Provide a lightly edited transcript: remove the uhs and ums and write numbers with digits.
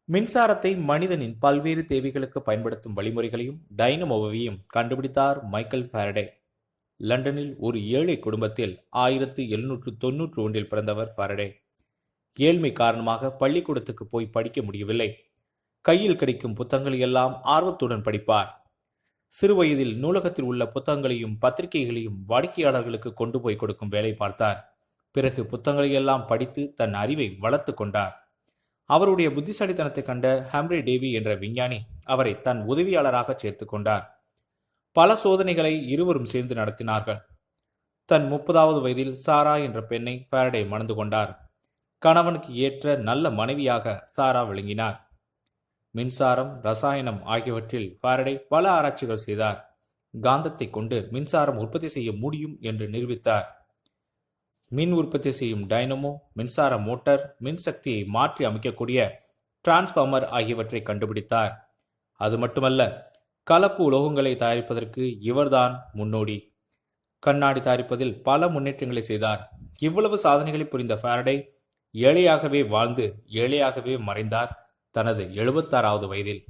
மின்சாரத்தை மனிதனின் பல்வேறு தேவைகளுக்கு பயன்படுத்தும் வழிமுறைகளையும் டைனமோவையும் கண்டுபிடித்தார் மைக்கேல் ஃபாரடே. லண்டனில் ஒரு ஏழை குடும்பத்தில் 1791 பிறந்தவர் ஃபாரடே. ஏழ்மை காரணமாக பள்ளிக்கூடத்துக்கு போய் படிக்க முடியவில்லை. கையில் கிடைக்கும் புத்தகங்களை எல்லாம் ஆர்வத்துடன் படிப்பார். சிறுவயதில் நூலகத்தில் உள்ள புத்தகங்களையும் பத்திரிகைகளையும் வாடிக்கையாளர்களுக்கு கொண்டு போய் கொடுக்கும் வேலை பார்த்தார். பிறகு புத்தகங்களை எல்லாம் படித்து தன் அறிவை வளர்த்து கொண்டார். அவருடைய புத்திசாலித்தனத்தை கண்ட ஹம்ப்ரி டேவி என்ற விஞ்ஞானி அவரை தன் உதவியாளராக சேர்த்து கொண்டார். பல சோதனைகளை இருவரும் சேர்ந்து நடத்தினார்கள். தன் 30வது வயதில் சாரா என்ற பெண்ணை ஃபாரடே மணந்து கொண்டார். கணவனுக்கு ஏற்ற நல்ல மனைவியாக சாரா விளங்கினார். மின்சாரம், ரசாயனம் ஆகியவற்றில் ஃபாரடே பல ஆராய்ச்சிகள் செய்தார். காந்தத்தை கொண்டு மின்சாரம் உற்பத்தி செய்ய முடியும் என்று நிரூபித்தார். மின் உற்பத்தி செய்யும் டைனமோ, மின்சார மோட்டார், மின்சக்தியை மாற்றி அமைக்கக்கூடிய டிரான்ஸ்பார்மர் ஆகியவற்றை கண்டுபிடித்தார். அது மட்டுமல்ல, கலப்பு உலோகங்களை தயாரிப்பதற்கு இவர்தான் முன்னோடி. கண்ணாடி தயாரிப்பதில் பல முன்னேற்றங்களை செய்தார். இவ்வளவு சாதனைகளை புரிந்த ஃபாரடே ஏழையாகவே வாழ்ந்து ஏழையாகவே மறைந்தார் தனது 76வது வயதில்.